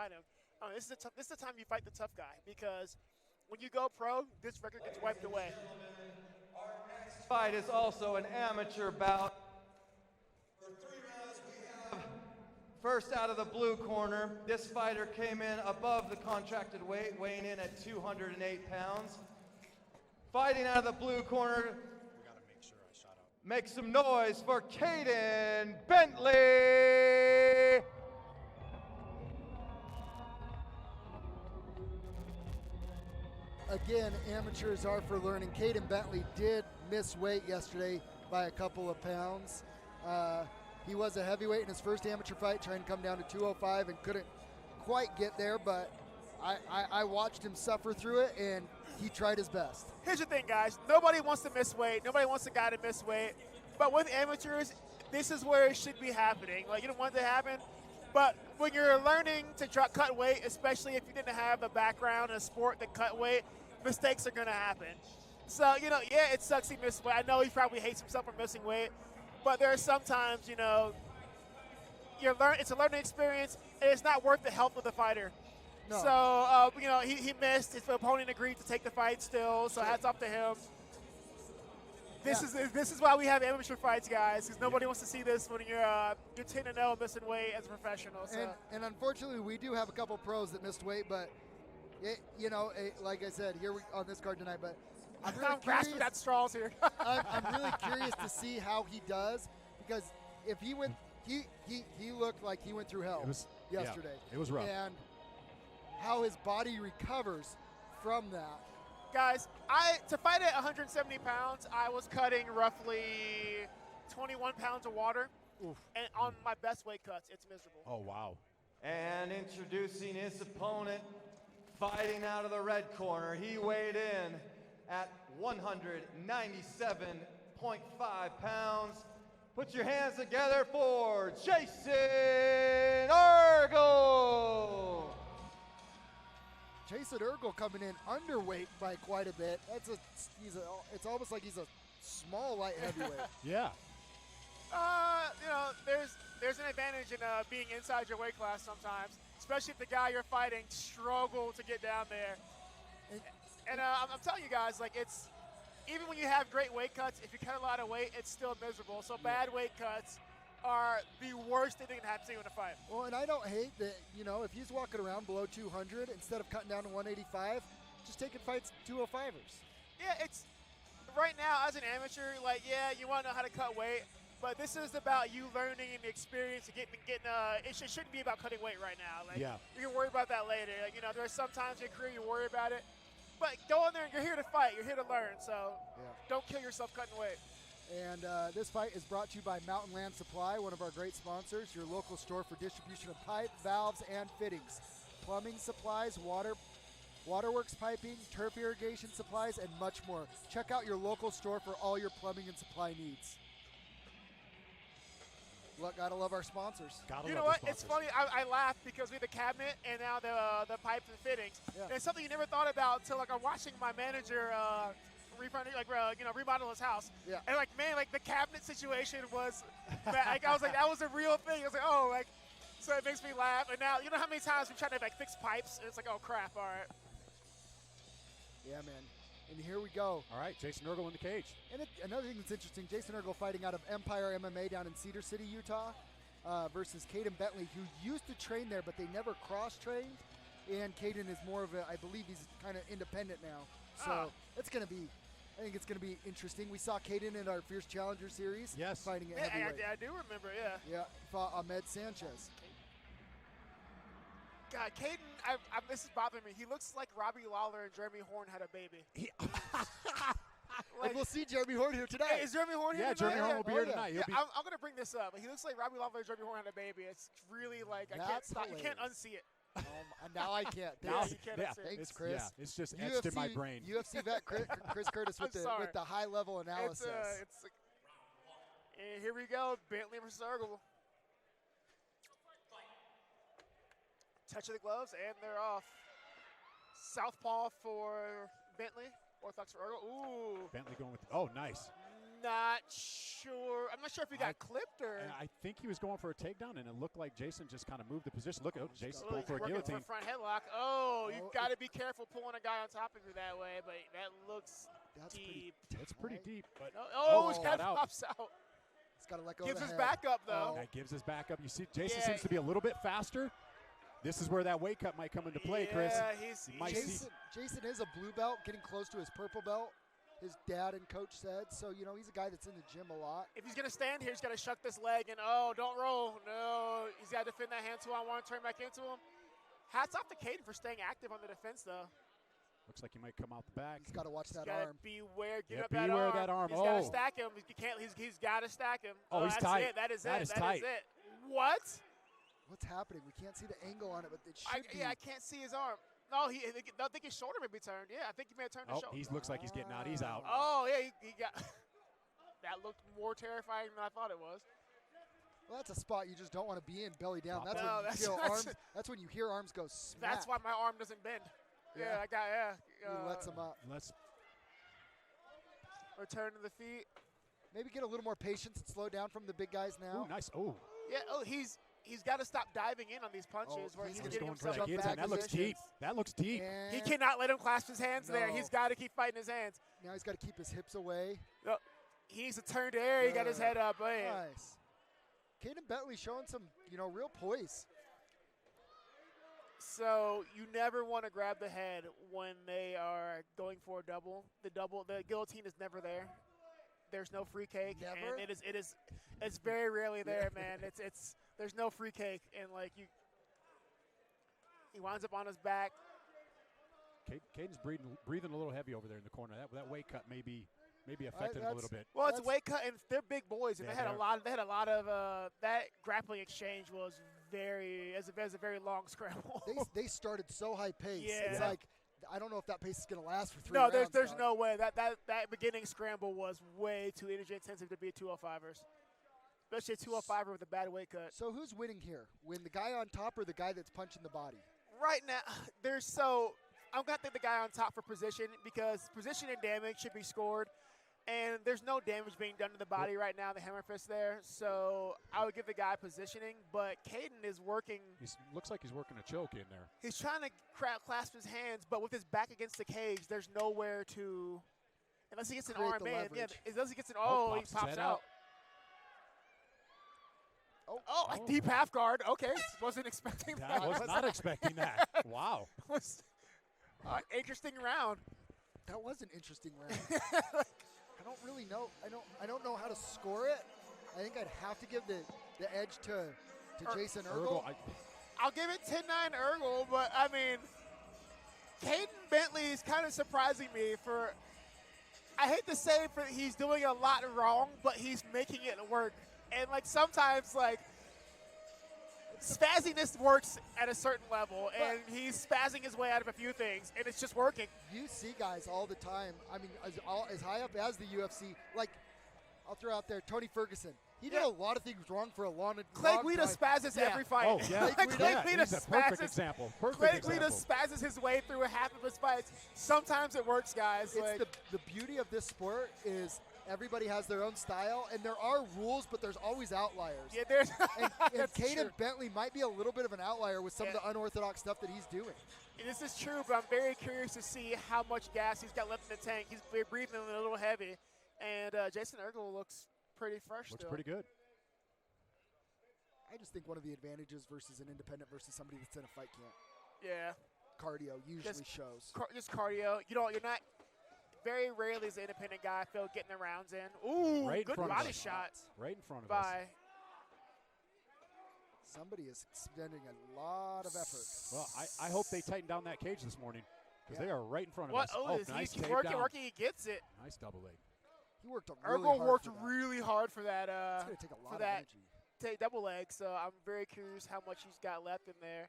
fight him. This is the time you fight the tough guy, because when you go pro, this record gets wiped away. Fight is also an amateur bout. First out of the blue corner, this fighter came in above the contracted weight, weighing in at 208 pounds. Fighting out of the blue corner, We got to make sure I shot up. make some noise for Kaden Bentley. Again, amateurs are for learning. Kaden Bentley did miss weight yesterday by a couple of pounds. He was a heavyweight in his first amateur fight, trying to come down to 205 and couldn't quite get there, but I watched him suffer through it, and he tried his best. Here's the thing, guys. Nobody wants to miss weight. Nobody wants a guy to miss weight. But with amateurs, this is where it should be happening. Like, you don't want it to happen. But when you're learning to cut weight, especially if you didn't have a background in a sport that cut weight, mistakes are going to happen. So, yeah, it sucks he missed weight. I know he probably hates himself for missing weight. But there are sometimes, it's a learning experience, and it's not worth the health of the fighter. No. So, he missed. His opponent agreed to take the fight still, so hats off to him. This is why we have amateur fights, guys, because nobody wants to see this when you're 10-0 missing weight as a professional. So. And unfortunately, we do have a couple pros that missed weight, but, like I said, here on this card tonight, but I'm really grasping at straws here. I'm really curious to see how he does, because if he went, he looked like he went through hell yesterday. Yeah, it was rough. And how his body recovers from that. Guys, to fight at 170 pounds, I was cutting roughly 21 pounds of water. Oof. And on my best weight cuts, it's miserable. Oh, wow. And introducing his opponent, fighting out of the red corner, he weighed in at 197.5 pounds. Put your hands together for Jason Eargle. Jason Eargle coming in underweight by quite a bit. It's almost like he's a small light heavyweight. Yeah. There's an advantage in being inside your weight class sometimes, especially if the guy you're fighting struggled to get down there. And I'm telling you guys, it's even when you have great weight cuts, if you cut a lot of weight, it's still miserable. So bad weight cuts are the worst thing that can happen to you in a fight. Well, and I don't hate that, if he's walking around below 200, instead of cutting down to 185, just taking fights 205ers. Yeah, it's right now as an amateur, you want to know how to cut weight, but this is about you learning and the experience and getting. It shouldn't be about cutting weight right now. You can worry about that later. There are some times in your career you worry about it, but go in there and you're here to fight. You're here to learn. So don't kill yourself cutting weight. And this fight is brought to you by Mountain Land Supply, one of our great sponsors, your local store for distribution of pipe, valves, and fittings, plumbing supplies, waterworks piping, turf irrigation supplies, and much more. Check out your local store for all your plumbing and supply needs. Gotta love our sponsors. You know what? It's funny. I laugh because we have the cabinet and now the pipes and fittings. Yeah. And it's something you never thought about until I'm watching my manager remodel his house. Yeah. And the cabinet situation was, I was like, that was a real thing. I was like, so it makes me laugh. And now, you know how many times we try to fix pipes and it's like, oh crap, all right. Yeah, man. And here we go. All right, Jason Eargle in the cage. And another thing that's interesting, Jason Eargle fighting out of Empire MMA down in Cedar City, Utah, versus Kaden Bentley, who used to train there, but they never cross-trained. And Kaden is more of I believe he's kind of independent now. So I think it's going to be interesting. We saw Kaden in our Fierce Challenger series. Yes. Fighting at heavyweight. I do remember, yeah. Yeah, fought Ahmed Sanchez. God, Kaden, this is bothering me. He looks like Robbie Lawler and Jeremy Horn had a baby. We'll see Jeremy Horn here tonight. Hey, is Jeremy Horn here tonight? Yeah, Jeremy Horn will be here tonight. I'm going to bring this up. He looks like Robbie Lawler and Jeremy Horn had a baby. It's really I can't stop. You can't unsee it. Now I can't. Thanks, Chris. Yeah, it's just etched in my brain. UFC vet Chris Curtis with the high-level analysis. And here we go, Bentley versus Eargle. Touch of the gloves, and they're off. Southpaw for Bentley, orthodox for Eargle. Ooh. Bentley going with, oh, nice. not sure. I'm not sure if he got clipped or. I think he was going for a takedown, and it looked like Jason just kind of moved the position. Look, Jason's Oh, going for a working guillotine. For front headlock. Oh, you got to be careful pulling a guy on top of you that way, but that looks deep. It's pretty deep, but His got head out. pops out. He's got to let go Gives of his the back up, though. That gives his back up. You see, Jason Yeah. seems to be a little bit faster. This is where that weight cut might come into play, Chris. Yeah, Jason is a blue belt, getting close to his purple belt. His dad and coach said. So, you know, he's a guy that's in the gym a lot. If he's going to stand here, he's got to shuck this leg and, don't roll. No, he's got to defend that hand 2-on-1, turn back into him. Hats off to Kaden for staying active on the defense, though. Looks like he might come out the back. He's got to watch that Gotta arm. beware, Yeah, up beware that arm. He's got to stack him. He's got to stack him. Oh, he's that's tight. It. That is That it. is That tight. is it. What? What's happening? We can't see the angle on it, but it should be. Yeah, I can't see his arm. No, I think his shoulder may be turned. Yeah, I think he may have turned his shoulder. He looks like he's getting out. He's out. Oh, yeah, he got – that looked more terrifying than I thought it was. Well, that's a spot you just don't want to be in, belly down. That's That's when you hear arms go smack. That's why my arm doesn't bend. Yeah. He lets him up. Return to the feet. Maybe get a little more patience and slow down from the big guys now. Ooh, nice. Oh. Yeah, he's got to stop diving in on these punches where he's getting himself that back. That looks deep. That looks deep. He cannot let him clasp his hands there. He's got to keep fighting his hands. Now he's got to keep his hips away. No, he needs to turn to air. He got his head up. Nice. Kaden Bentley showing some, real poise. So you never want to grab the head when they are going for a double. The guillotine is never there. There's no free cake. Never? And it's very rarely there, man. There's no free cake, and he winds up on his back. Caden's breathing a little heavy over there in the corner. That weight cut may be affected him a little bit. Well, it's a weight cut, and they're big boys, and Yeah, they had a lot of that grappling exchange was a very long scramble. They started so high pace. Yeah. It's like, I don't know if that pace is going to last for 3 No, rounds. there's no way. That beginning scramble was way too energy intensive to be 205ers. Especially a 205er with a bad weight cut. So who's winning here? Win the guy on top or the guy that's punching the body? Right now, I'm going to think the guy on top for position because position and damage should be scored. And there's no damage being done to the body right now, the hammer fist there. So I would give the guy positioning, but Kaden is working. Looks like he's working a choke in there. He's trying to clasp his hands, but with his back against the cage, there's nowhere to, unless he gets an arm in. Yeah, unless he gets an, he pops out. A deep half guard. Okay, wasn't expecting that. I was not expecting that. Wow. Was interesting round. That was an interesting round. I don't really know. I don't know how to score it. I think I'd have to give the edge to Jason Eargle. I'll give it 10-9 Eargle, but I mean, Kaden Bentley is kind of surprising me for. I hate to say he's doing a lot wrong, but he's making it work. And sometimes spazziness works at a certain level, and he's spazzing his way out of a few things, and it's just working. You see guys all the time. I mean, as high up as the UFC, I'll throw out there Tony Ferguson. He did a lot of things wrong for a long time. Clay Guida spazzes every fight. Oh, yeah. Clay Guida he's a perfect example. Clay Guida spazzes his way through half of his fights. Sometimes it works, guys. It's the beauty of this sport is everybody has their own style, and there are rules, but there's always outliers. Yeah, there's. and Kaden Bentley might be a little bit of an outlier with some of the unorthodox stuff that he's doing. This is true, but I'm very curious to see how much gas he's got left in the tank. He's breathing a little heavy, and Jason Eargle looks pretty fresh. Looks pretty good. I just think one of the advantages versus an independent versus somebody that's in a fight camp. Yeah. Cardio usually shows. Just cardio. You're not. Very rarely is an independent guy, Phil, getting the rounds in. Ooh, good body shot. Right in front of us. Somebody is expending a lot of effort. Well, I hope they tighten down that cage this morning because they are right in front of us. Nice he's working, he gets it. Nice double leg. He worked really hard for that. It's going to take a lot of energy. Double leg, so I'm very curious how much he's got left in there.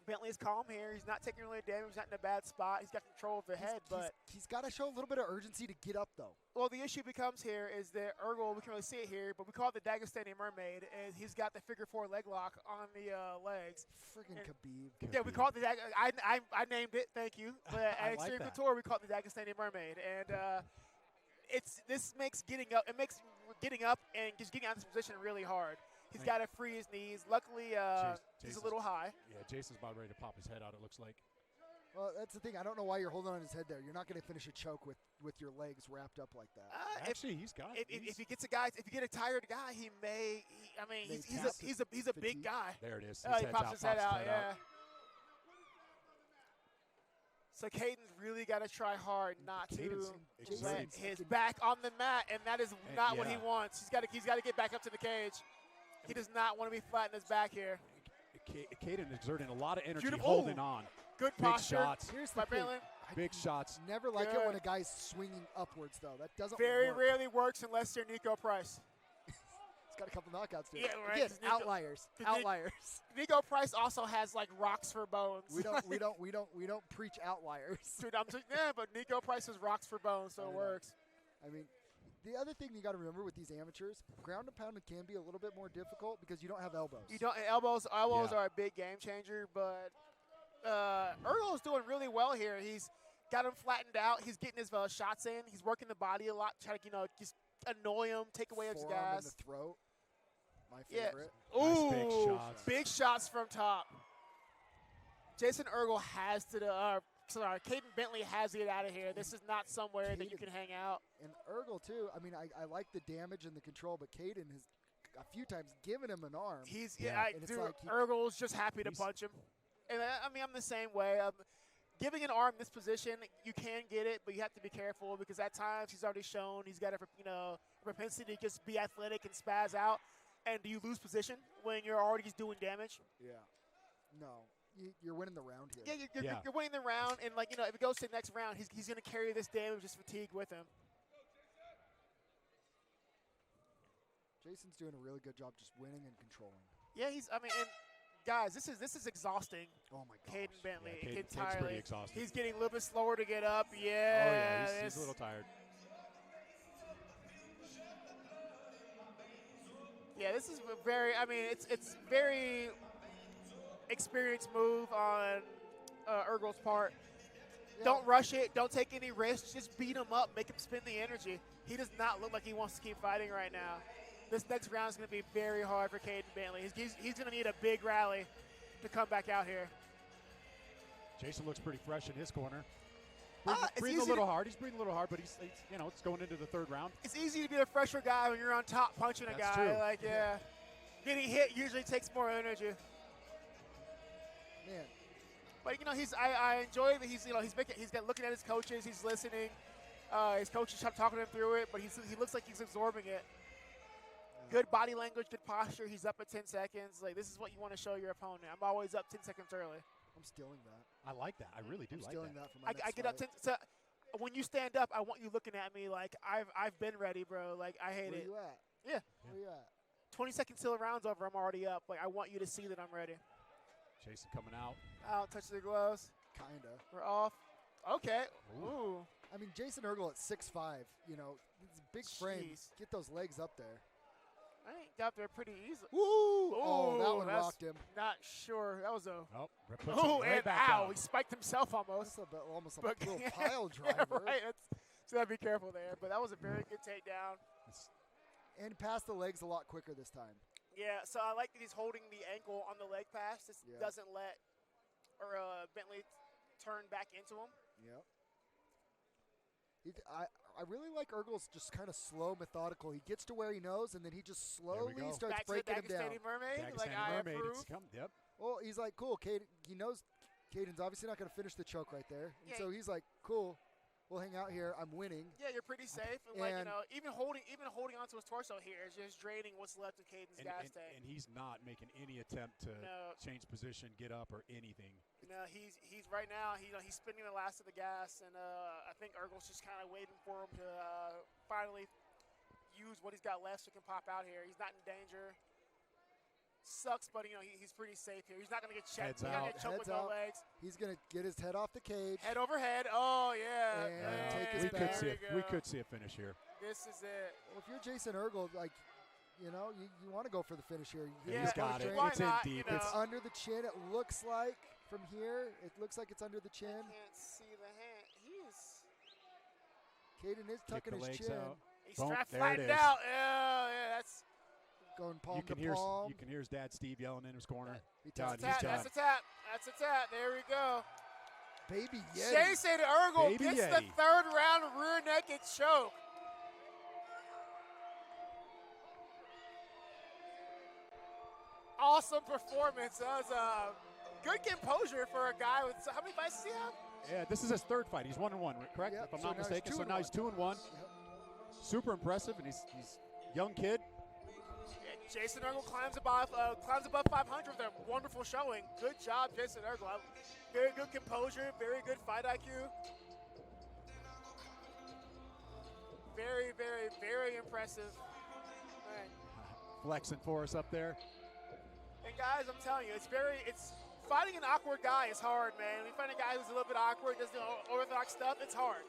Bentley's calm here. He's not taking really damage. He's not in a bad spot. He's got control of the head, but he's got to show a little bit of urgency to get up, though. Well, the issue becomes here is that Eargle, we can really see it here, but we call it the Dagestani Mermaid, and he's got the figure 4 leg lock on the legs. Friggin' Khabib. Yeah, we call it the I named it. Thank you. But at Extreme Couture, we call it the Dagestani Mermaid, and this makes getting up. It makes getting up and just getting out of this position really hard. He's got to free his knees. Luckily, he's a little high. Yeah, Jason's about ready to pop his head out, it looks like. Well, that's the thing. I don't know why you're holding on his head there. You're not going to finish a choke with your legs wrapped up like that. Actually, he's got it. If he gets if you get a tired guy, he may. He's a big guy. There it is. He pops his head out. Yeah. So Caden's really got to try hard not to let his back on the mat, and that is not what he wants. He's got to get back up to the cage. He does not want to be flat in his back here. Caden exerting a lot of energy, Beautiful. holding on. Good Big posture. shots. Here's the thing. Big shots. Never like it when a guy's swinging upwards, though. That doesn't very work. rarely works unless you're Nico Price. He's got a couple knockouts, dude. Yeah, right. Again, outliers. Outliers. Nico Price also has like rocks for bones. We don't preach outliers. Dude, but Nico Price has rocks for bones, so it works. I mean, the other thing you got to remember with these amateurs, ground and pound can be a little bit more difficult because you don't have elbows. Elbows are a big game changer, but Eargle is doing really well here. He's got him flattened out. He's getting his shots in. He's working the body a lot, trying to just annoy him, take away his Forearm gas. in the throat. My favorite. Yeah. Ooh, Nice big shots from top. Jason Eargle has to Kaden Bentley has to get out of here. This is not somewhere that you can hang out. And Eargle, too. I mean, I like the damage and the control, but Caden has a few times given him an arm. Eargle's just happy to punch him. And I'm the same way. Giving an arm in this position, you can get it, but you have to be careful because at times he's already shown he's got a propensity to just be athletic and spaz out. And do you lose position when you're already just doing damage? Yeah. No. You're winning the round here. Yeah, you're winning the round, and if it goes to the next round, he's going to carry this damage, this fatigue with him. Jason's doing a really good job just winning and controlling. Yeah, and guys, this is exhausting. Oh my God. Caden Bentley Caden's pretty exhausted. He's getting a little bit slower to get up. Yeah. Oh yeah, he's a little tired. Yeah, this is it's very experienced move on Eargle's part. Yeah. Don't rush it. Don't take any risks. Just beat him up. Make him spend the energy. He does not look like he wants to keep fighting right now. This next round is going to be very hard for Caden Bentley. He's going to need a big rally to come back out here. Jason looks pretty fresh in his corner. He's breathing a little hard. He's breathing a little hard, but he's it's going into the third round. It's easy to be a fresher guy when you're on top punching a guy. True. Getting hit usually takes more energy. Man. But I enjoy that he's got looking at his coaches. He's listening. His coach is talking him through it, but he looks like he's absorbing it. Good body language, good posture. He's up at 10 seconds. This is what you want to show your opponent. I'm always up 10 seconds early. I'm stealing that. I like that. I really do like that. Stealing that from my next I get up 10. So when you stand up, I want you looking at me like I've been ready, bro. I hate it. Where you at? Yeah. Where you at? 20 seconds till the round's over. I'm already up. I want you to see that I'm ready. Jason coming out. Out, touch the gloves. Kinda. We're off. Okay. Ooh. I mean, Jason Eargle at 6'5", it's a big frame. Get those legs up there. I think got there pretty easily. Woo! Oh, that one rocked him. Not sure. That was a. Right back ow! down. He spiked himself almost. That's almost a little pile driver. Right. So gotta be careful there. But that was a very good takedown. And passed the legs a lot quicker this time. Yeah. So I like that he's holding the ankle on the leg pass. This doesn't let Bentley turn back into him. Yep. I really like Eargle's just kind of slow, methodical. He gets to where he knows, and then he just slowly starts breaking him down. Mermaid, Yep. Well, he's like, cool. Caden, he knows Caden's obviously not going to finish the choke right there. And so he's like, cool. We'll hang out here. I'm winning. Yeah, you're pretty safe. And even holding onto his torso here is just draining what's left of Caden's gas tank. And he's not making any attempt to change position, get up, or anything. No, he's right now. He's spending the last of the gas, and I think Eargle's just kind of waiting for him to finally use what he's got left so he can pop out here. He's not in danger. Sucks, but he's pretty safe here. He's not going to get checked. He's not going to get choked with no legs. He's going to get his head off the cage. Head over head. Oh, yeah. And take his back. We could see a finish here. This is it. Well, if you're Jason Eargle, you want to go for the finish here. He's got it. Why It's not, in deep. It's under the chin. It looks like from here. It looks like it's under the chin. I can't see the hand. Kaden is tucking his chin. Out. He's Boom, strapped there it flattened is. out. Yeah, that's Going palm You can to hear palm. you can hear his dad Steve yelling in his corner. He Done. taps He's tap. done. That's a tap. That's a tap. There we go. Baby Yeti. Jason Eargle Baby gets Yeti. the third round rear naked choke. Awesome performance. That was a good composure for a guy with how many fights does he have? Yeah, this is his third fight. He's 1-1, correct? Yep, If I'm so not now he's mistaken. So 2-1. now he's 2-1. Yep. Super impressive, and he's young kid. Yeah, Jason Eargle climbs above 500 with a wonderful showing. Good job, Jason Eargle. Very good composure, very good fight IQ. Very, very, very impressive. All right. Flexing for us up there. And guys, I'm telling you, it's fighting an awkward guy is hard, man. When you find a guy who's a little bit awkward, does the orthodox stuff, it's hard.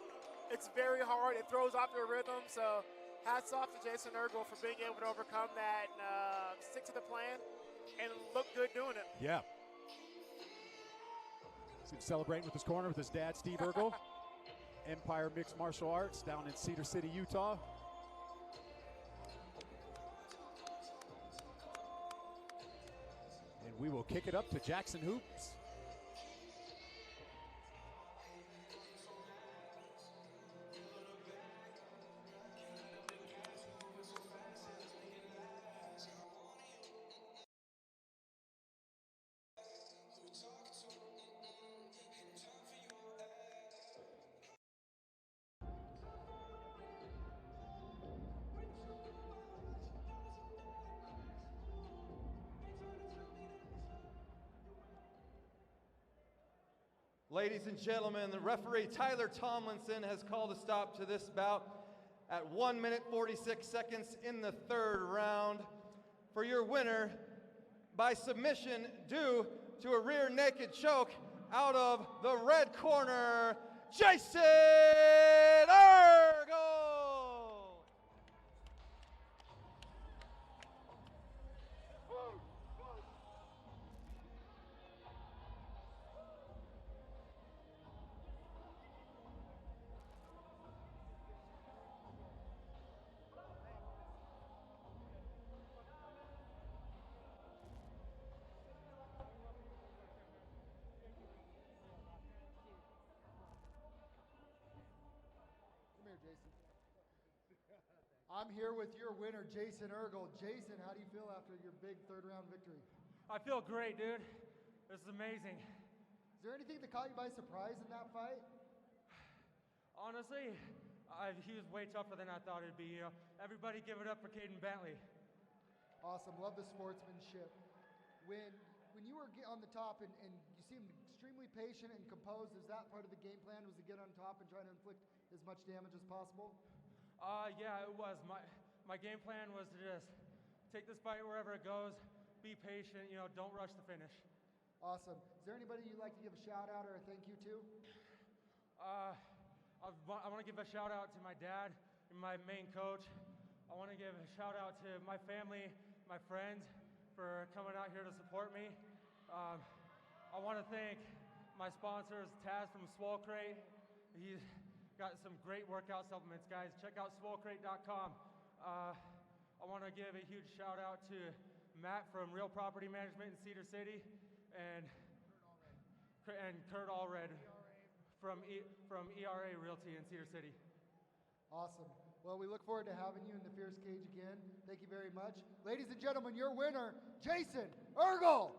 It's very hard. It throws off your rhythm. So hats off to Jason Eargle for being able to overcome that and stick to the plan and look good doing it. Yeah. He's celebrating with his corner with his dad, Steve Eargle. Empire Mixed Martial Arts down in Cedar City, Utah. And we will kick it up to Jackson Hoops. Ladies and gentlemen, the referee Tyler Tomlinson has called a stop to this bout at 1 minute 46 seconds in the third round. For your winner, by submission due to a rear naked choke out of the red corner, Jason Eargle! Come here, Jason. I'm here with your winner, Jason Eargle. Jason, how do you feel after your big third round victory? I feel great, dude. This is amazing. Is there anything that caught you by surprise in that fight? Honestly, he was way tougher than I thought it'd be. You know, everybody give it up for Kaden Bentley. Awesome. Love the sportsmanship. When you were on the top and you seemed extremely patient and composed, is that part of the game plan, was to get on top and try to inflict as much damage as possible? Yeah, it was. My game plan was to just take this fight wherever it goes, be patient, you know, don't rush the finish. Awesome. Is there anybody you'd like to give a shout out or a thank you to? I want to give a shout out to my dad and my main coach. I want to give a shout out to my family, my friends for coming out here to support me. I want to thank my sponsors, Taz from Swole Crate. He's got some great workout supplements, guys. Check out swolecrate.com. I want to give a huge shout out to Matt from Real Property Management in Cedar City and Kurt Allred from ERA Realty in Cedar City. Awesome. Well, we look forward to having you in the Fierce Cage again. Thank you very much. Ladies and gentlemen, your winner, Jason Eargle.